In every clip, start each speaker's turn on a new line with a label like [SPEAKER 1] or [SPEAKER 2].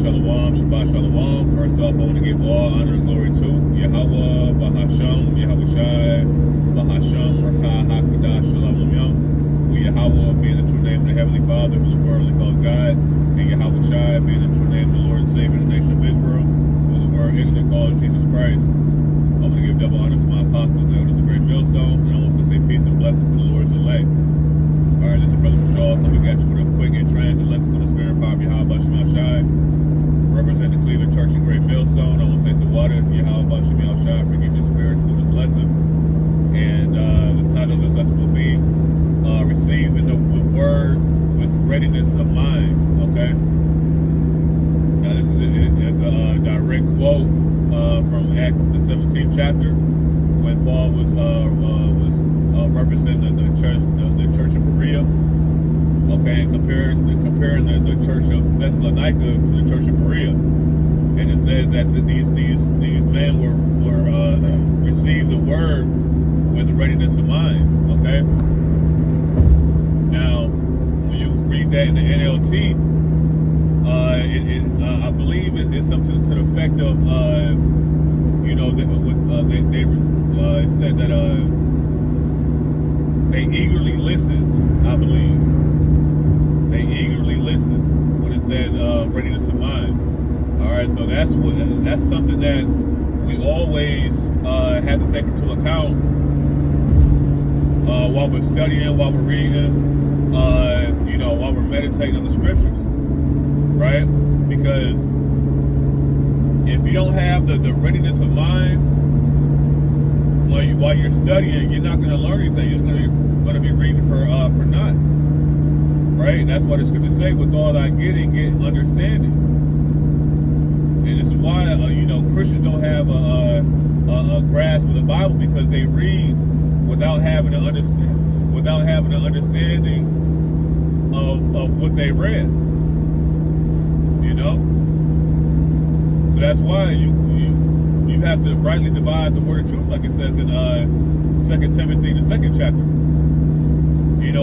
[SPEAKER 1] Shalom, Shabbat Shalom. First off, I want to give all honor and glory to Yahweh, Bahasham, Yahweh Shai, Bahasham, Racha, HaKadosh, Shalom Yom. We Yahweh being the true name of the Heavenly Father, who the world only calls God, and Yahweh Shai being the true name of the Lord and Savior of the nation of Israel, who the world ignorantly calls Jesus Christ. I want to give double honor to my apostles and elders of great millstone, and I want to say peace and blessing to the Lord's elect. All right, this is Brother Mashal coming at you with a quick and transit lesson to the spirit of power, Yahweh Shemel Shai. Represent the Cleveland Church and Great Millstone. I want to say the water, Yahweh Shemel Shai, forgive me spirit through this lesson. And the title of this lesson will be Receiving the Word with Readiness of Mind. Okay? Now this is a direct quote from Acts the 17th chapter, when Paul was referencing the church of Berea, okay, and comparing the church of Thessalonica to the church of Berea, and it says that these men were received the word with readiness of mind. Okay, now when you read that in the NLT, I believe it's something to the effect of it said that they eagerly listened. I believe they eagerly listened when it said readiness of mind. All right, so that's something that we always have to take into account while we're studying, while we're reading, while we're meditating on the scriptures, right? Because if you don't have the readiness of mind while you're studying, you're not going to learn anything. You're just going to be reading for naught, right? And that's why the scriptures say, "With all thy getting, get understanding." And this is why Christians don't have a grasp of the Bible, because they read without having an understanding of what they read. So that's why you have to rightly divide the word of truth, like it says in 2 Timothy, the 2nd chapter.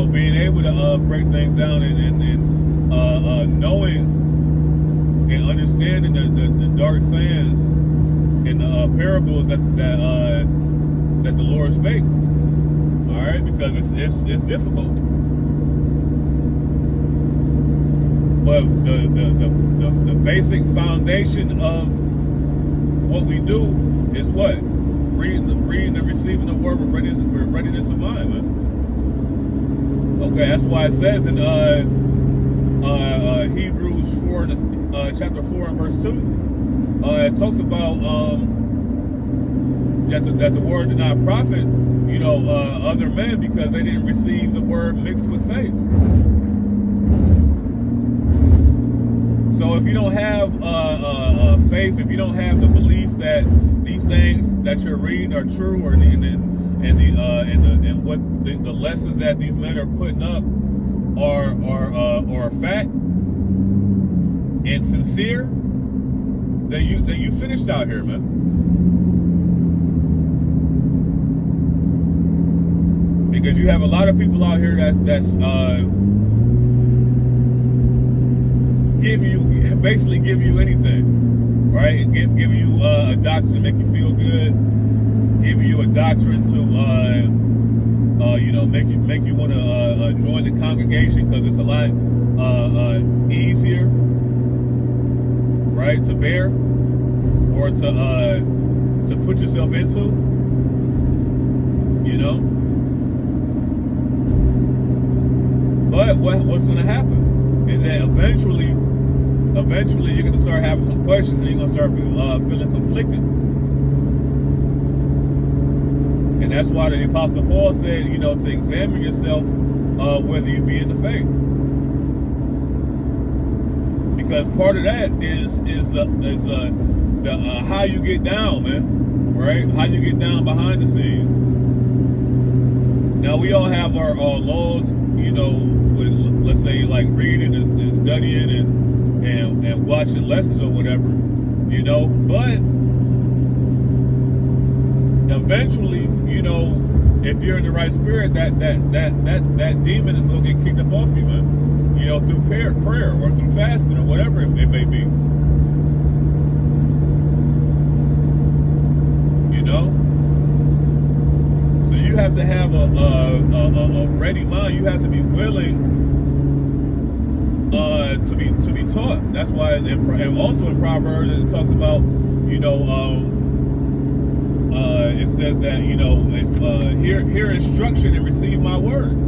[SPEAKER 1] Being able to break things down and knowing and understanding the dark sayings and the parables that the Lord spake. All right, because it's difficult. But the basic foundation of what we do is what? Reading and receiving the word with readiness of mind, man. Okay, that's why it says in Hebrews 4, chapter 4 and verse 2, it talks about that the word did not profit, other men, because they didn't receive the word mixed with faith. So if you don't have faith, if you don't have the belief that these things that you're reading are true, and what the lessons that these men are putting up are fact and sincere, then you finished out here, man. Because you have a lot of people out here that's give you anything, right? Give you a doctrine to make you feel good, give you a doctrine to make you want to join the congregation, because it's a lot easier, right, to bear or to put yourself into, But what's going to happen is that eventually you're going to start having some questions, and you're going to start feeling conflicted. And that's why the Apostle Paul said, to examine yourself whether you be in the faith. Because part of that is the how you get down, man, right? How you get down behind the scenes. Now we all have our laws, with, let's say, like reading and studying and watching lessons or whatever, but eventually, if you're in the right spirit, that demon is gonna get kicked up off you, man. Through prayer or through fasting or whatever it may be. know. So you have to have a ready mind. You have to be willing to be taught. That's why, and also in Proverbs it talks about, you know, it says that, you know, if hear instruction and receive my words.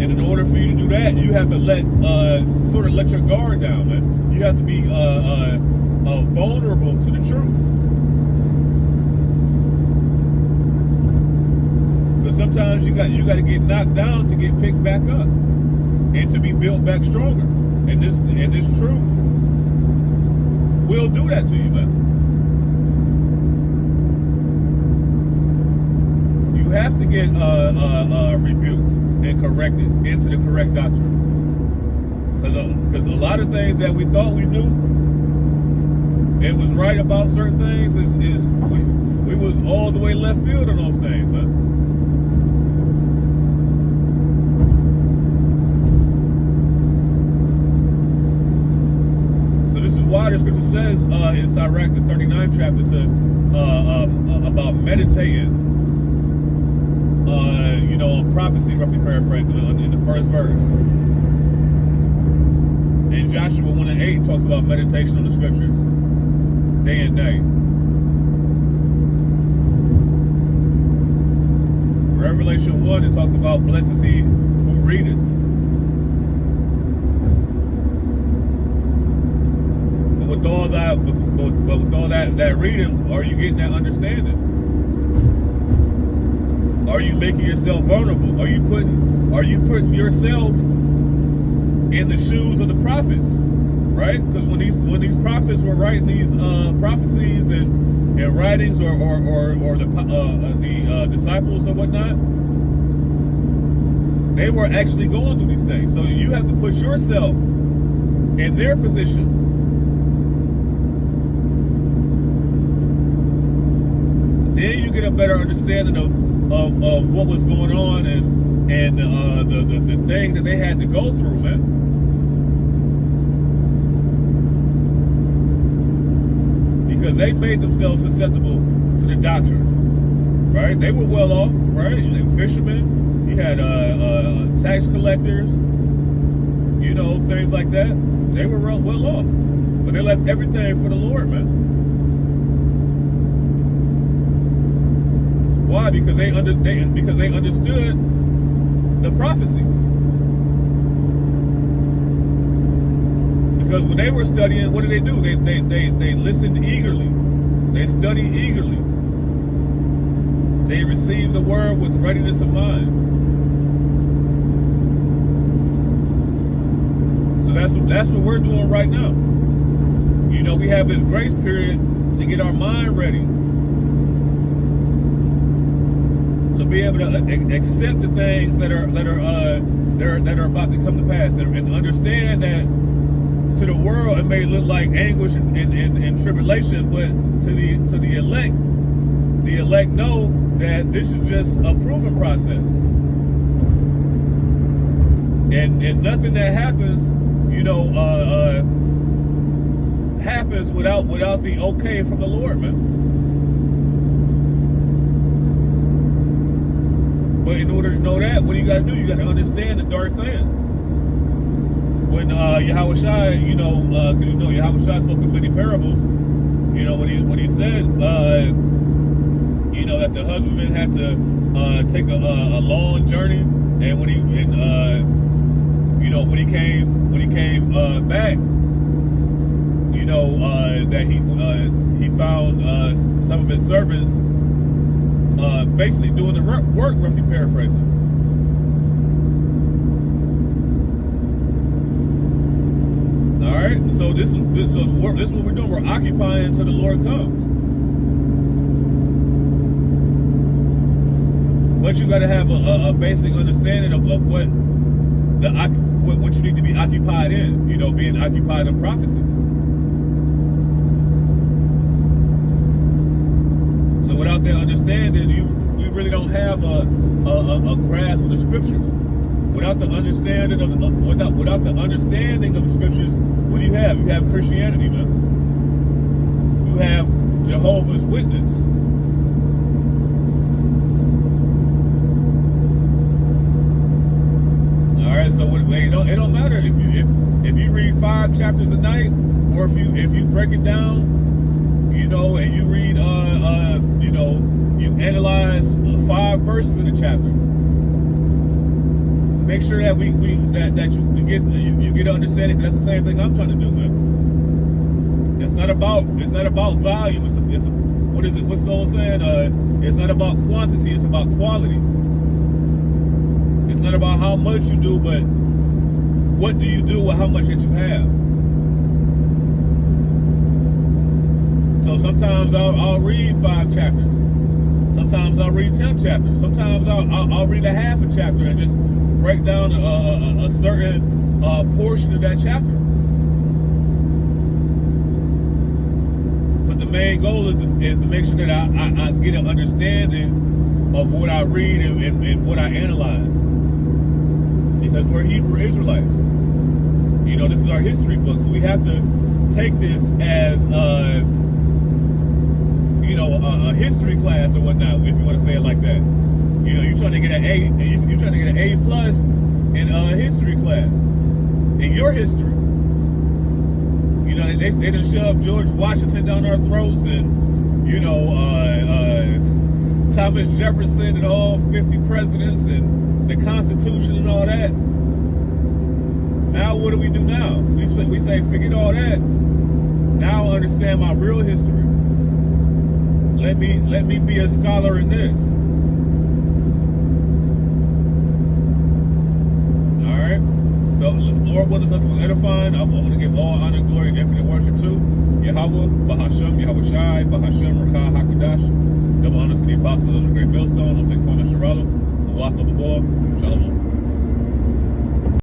[SPEAKER 1] And in order for you to do that, you have to let your guard down, man. You have to be vulnerable to the truth. Because sometimes you got to get knocked down to get picked back up and to be built back stronger. And this truth will do that to you, man. You have to get rebuked and corrected into the correct doctrine. Because a lot of things that we thought we knew, it was right about certain things, we was all the way left field on those things, man. So this is why the scripture says in Sirach, the 39th chapter, about meditating, you know, on prophecy, roughly paraphrasing, in the first verse. And Joshua 1:8 talks about meditation on the scriptures, day and night. Revelation 1, it talks about blessed is he who readeth. But with all that reading, are you getting that understanding? Are you making yourself vulnerable? Are you putting yourself in the shoes of the prophets, right? Because when these prophets were writing these prophecies and writings, or the disciples or whatnot, they were actually going through these things. So you have to put yourself in their position. Then you get a better understanding of what was going on and the things that they had to go through, man. Because they made themselves susceptible to the doctrine, right? They were well off, right? You had fishermen, you had tax collectors, you know, things like that. They were well off, but they left everything for the Lord, man. Why? Because they understood the prophecy. Because when they were studying, what did they do? They listened eagerly. They studied eagerly. They received the word with readiness of mind. So that's what we're doing right now. You know, we have this grace period to get our mind ready, to be able to accept the things that are about to come to pass, and understand that to the world it may look like anguish and tribulation, but to the elect know that this is just a proven process, and nothing that happens, you know, happens without the okay from the Lord, man. But in order to know that, what do you got to do? You got to understand the dark sayings. When Yahweh Shai, you know, because you know Yahweh Shai spoke in many parables, you know, when he said, you know, that the husbandman had to take a long journey, and when he came back, you know, that he found some of his servants basically doing the work, roughly paraphrasing. All right, so this is what we're doing. We're occupying until the Lord comes. But you got to have a basic understanding of what you need to be occupied in. You know, being occupied in prophecy. So without that understanding, we really don't have a grasp of the scriptures. Without the understanding of the, without the understanding of the scriptures, what do you have? You have Christianity, man. you have Jehovah's Witness. All right, so it don't matter if you read 5 chapters a night, or if you break it down, you know, and you read you know, you analyze 5 verses in a chapter. Make sure that you get an understanding. That's the same thing I'm trying to do, man. It's not about volume. It's what is it? What's the old saying? It's not about quantity. It's about quality. It's not about how much you do, but what do you do with how much that you have? So sometimes I'll read 5 chapters. Sometimes I'll read 10 chapters. Sometimes I'll read a half a chapter and just break down a certain portion of that chapter. But the main goal is to make sure that I get an understanding of what I read and what I analyze. Because we're Hebrew Israelites. You know, this is our history book, so we have to take this as you know, a history class or whatnot, if you want to say it like that. You know, you're trying to get an A, you're trying to get an A+ in history class, in your history. You know, they done shoved George Washington down our throats, and you know, Thomas Jefferson and all 50 presidents and the Constitution and all that. Now what do we do now? We say forget all that. Now I understand my real history. Let me be a scholar in this. All right. So Lord willing us will edifying. I'm going to give all honor, glory, and infinite worship to Yahweh, Bahashem, Yahweh Shai, Bahashem, Rakha, Hakudash. Double honors to the apostles of the great millstone. I'm saying, Kwame Sharala, Walk of the Ball, Shalom.